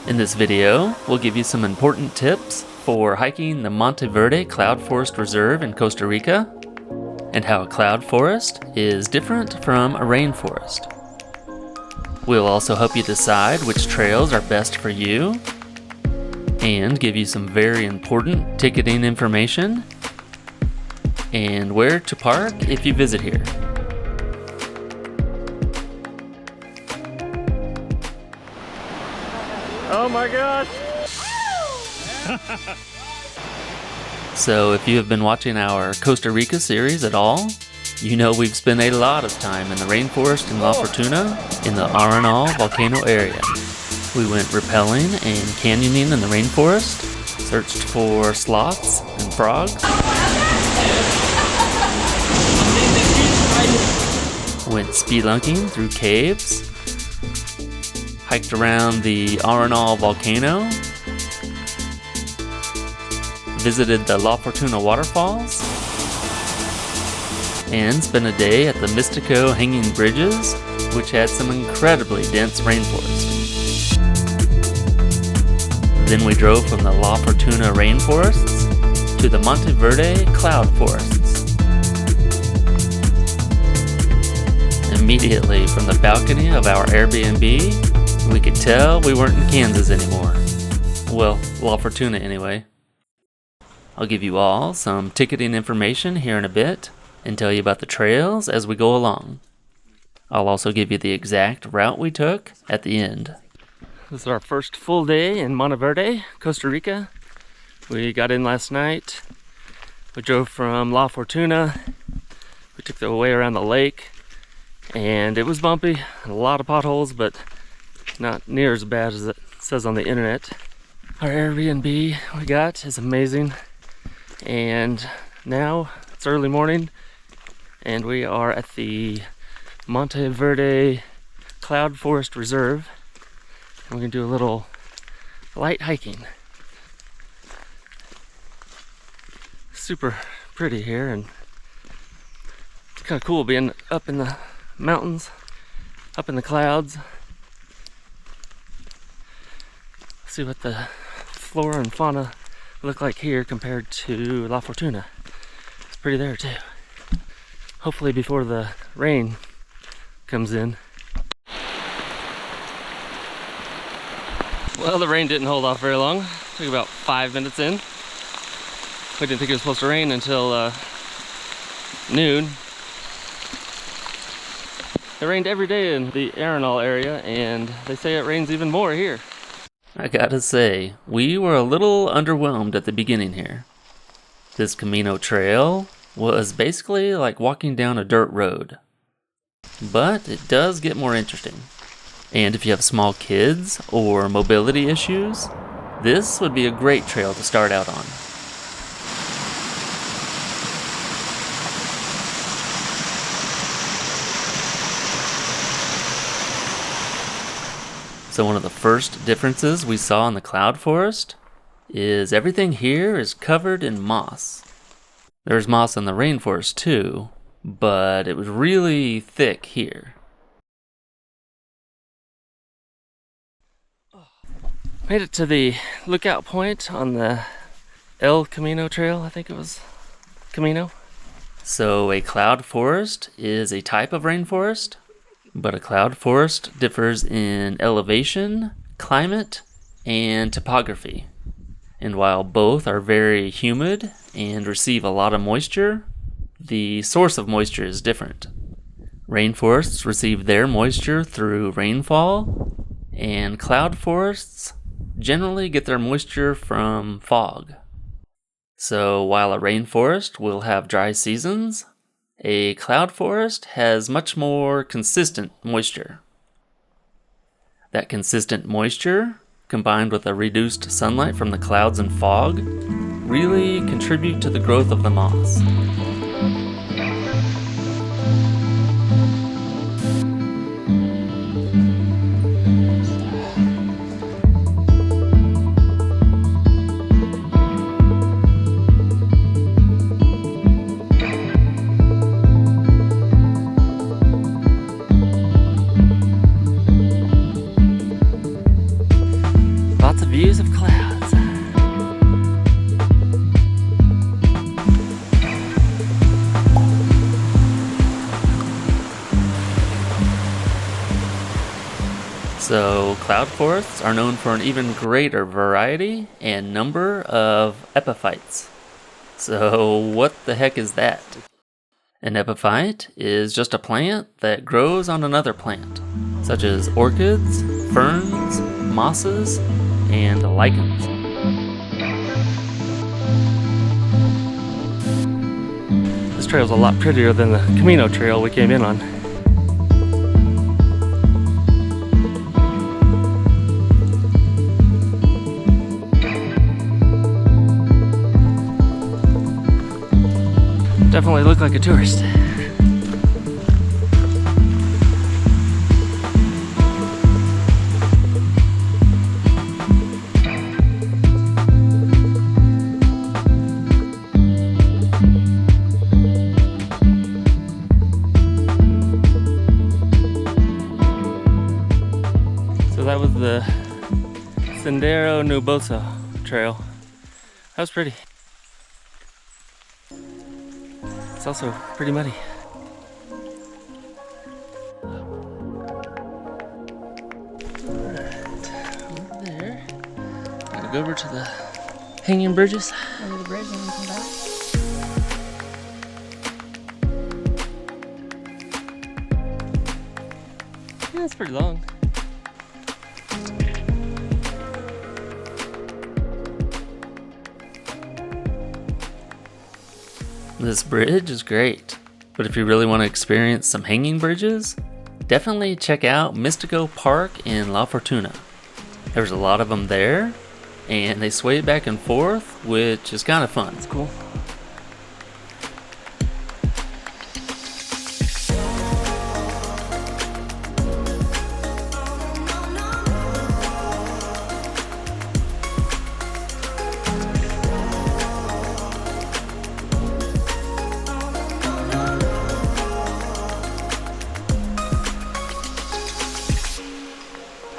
In this video, we'll give you some important tips for hiking the Monteverde Cloud Forest Reserve in Costa Rica, and how a cloud forest is different from a rainforest. We'll also help you decide which trails are best for you, and give you some very important ticketing information, and where to park if you visit here. Oh my gosh! So if you have been watching our Costa Rica series at all, you know we've spent a lot of time in the rainforest in La Fortuna in the Arenal volcano area. We went rappelling and canyoning in the rainforest, searched for sloths and frogs, went spelunking through caves, hiked around the Arenal volcano, visited the La Fortuna waterfalls, and spent a day at the Mystico Hanging Bridges, which had some incredibly dense rainforest. Then we drove from the La Fortuna rainforests to the Monteverde cloud forests. Immediately from the balcony of our Airbnb, we could tell we weren't in Kansas anymore. Well, La Fortuna anyway. I'll give you all some ticketing information here in a bit and tell you about the trails as we go along. I'll also give you the exact route we took at the end. This is our first full day in Monteverde, Costa Rica. We got in last night. We drove from La Fortuna. We took the way around the lake, and it was bumpy, a lot of potholes, but not near as bad as it says on the internet. Our Airbnb we got is amazing, and now it's early morning, and we are at the Monteverde Cloud Forest Reserve. We're gonna do a little light hiking. Super pretty here, and it's kind of cool being up in the mountains, up in the clouds. See what the flora and fauna look like here compared to La Fortuna. It's pretty there too. Hopefully before the rain comes in. Well, the rain didn't hold off very long. It took about 5 minutes in. We didn't think it was supposed to rain until noon. It rained every day in the Arenal area, and they say it rains even more here. I gotta say, we were a little underwhelmed at the beginning here. This Camino trail was basically like walking down a dirt road. But it does get more interesting. And if you have small kids or mobility issues, this would be a great trail to start out on. So one of the first differences we saw in the cloud forest is everything here is covered in moss. There's moss in the rainforest too, but it was really thick here. Made it to the lookout point on the El Camino trail, I think it was Camino. So a cloud forest is a type of rainforest, but a cloud forest differs in elevation, climate, and topography. And while both are very humid and receive a lot of moisture, the source of moisture is different. Rainforests receive their moisture through rainfall, and cloud forests generally get their moisture from fog. So while a rainforest will have dry seasons, a cloud forest has much more consistent moisture. That consistent moisture, combined with a reduced sunlight from the clouds and fog, really contribute to the growth of the moss. views of clouds. So, cloud forests are known for an even greater variety and number of epiphytes. So, what the heck is that? An epiphyte is just a plant that grows on another plant, such as orchids, ferns, mosses, and lichens. This trail's a lot prettier than the Camino trail we came in on. Definitely look like a tourist. So that was the Sendero Nuboso trail. That was pretty. It's also pretty muddy. Alright, over there. Gotta go over to the hanging bridges. Over the bridge and then come back. Yeah, it's pretty long. This bridge is great, but if you really want to experience some hanging bridges, definitely check out Mystico Park in La Fortuna. There's a lot of them there, and they sway back and forth, which is kind of fun. It's cool.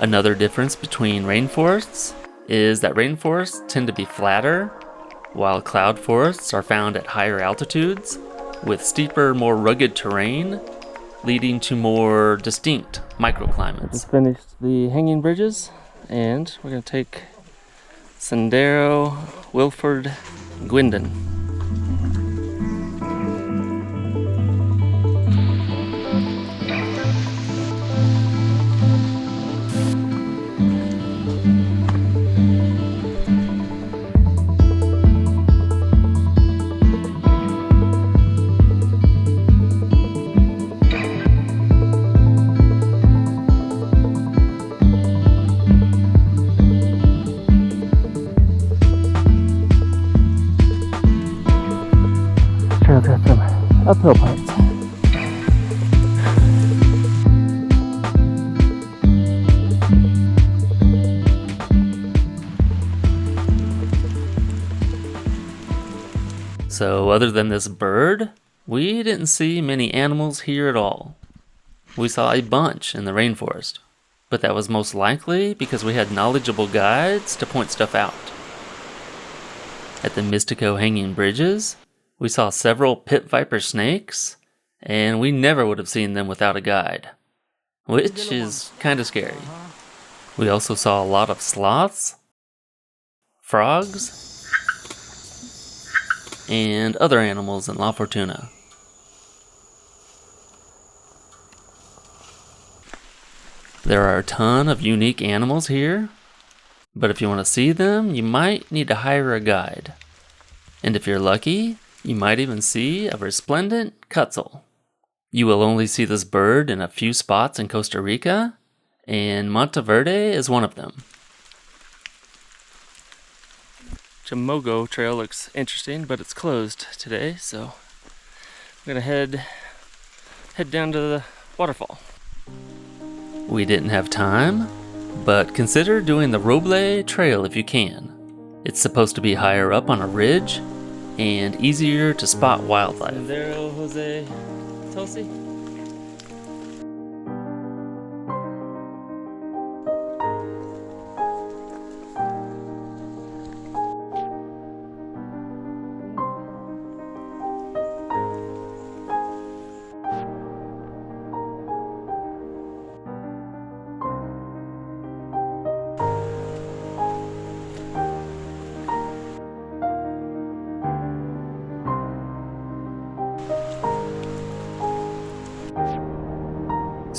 Another difference between rainforests is that rainforests tend to be flatter, while cloud forests are found at higher altitudes with steeper, more rugged terrain, leading to more distinct microclimates. Just finished the hanging bridges, and we're gonna take Sendero Wilford Gwindon. Trail's got some uphill parts. So other than this bird, we didn't see many animals here at all. We saw a bunch in the rainforest, but that was most likely because we had knowledgeable guides to point stuff out. At the Mystico hanging bridges, we saw several pit viper snakes, and we never would have seen them without a guide, which is kind of scary. We also saw a lot of sloths, frogs, and other animals in La Fortuna. There are a ton of unique animals here, but if you want to see them, you might need to hire a guide. And if you're lucky, you might even see a resplendent quetzal. You will only see this bird in a few spots in Costa Rica, and Monteverde is one of them. Chamogo trail looks interesting, but it's closed today, so I'm gonna head down to the waterfall. We didn't have time, but consider doing the Roble Trail if you can. It's supposed to be higher up on a ridge and easier to spot wildlife. Sendero Jose Tosi.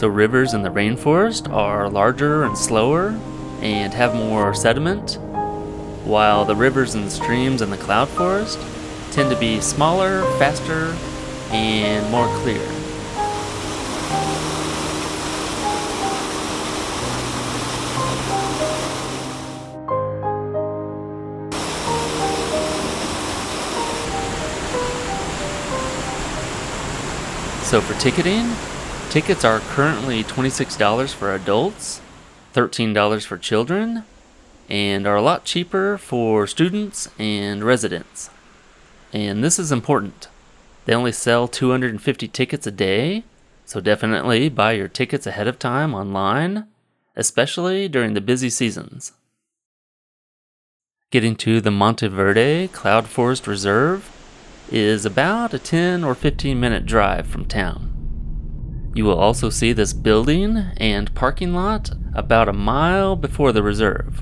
So rivers in the rainforest are larger and slower and have more sediment, while the rivers and streams in the cloud forest tend to be smaller, faster, and more clear. So for ticketing, tickets are currently $26 for adults, $13 for children, and are a lot cheaper for students and residents. And this is important. They only sell 250 tickets a day, so definitely buy your tickets ahead of time online, especially during the busy seasons. Getting to the Monteverde Cloud Forest Reserve is about a 10 or 15 minute drive from town. You will also see this building and parking lot about a mile before the reserve.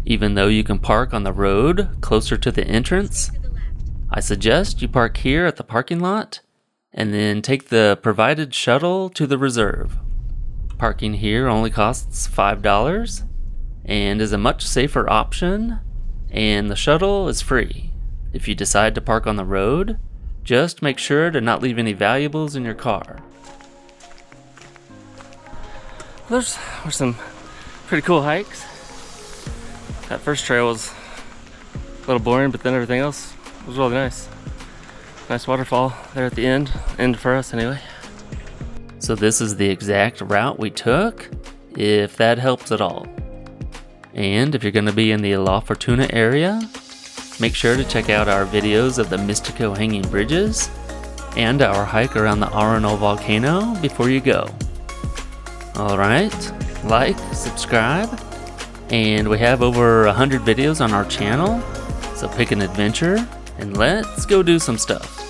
Even though you can park on the road closer to the entrance, I suggest you park here at the parking lot and then take the provided shuttle to the reserve. Parking here only costs $5 and is a much safer option, and the shuttle is free. If you decide to park on the road, just make sure to not leave any valuables in your car. There's some pretty cool hikes. That first trail was a little boring, but then everything else was really nice. Nice waterfall there at the end for us anyway. So this is the exact route we took, if that helps at all. And if you're going to be in the La Fortuna area, make sure to check out our videos of the Mystico hanging bridges and our hike around the Arenal volcano before you go. Alright, like, subscribe, and we have over 100 videos on our channel, so pick an adventure and let's go do some stuff.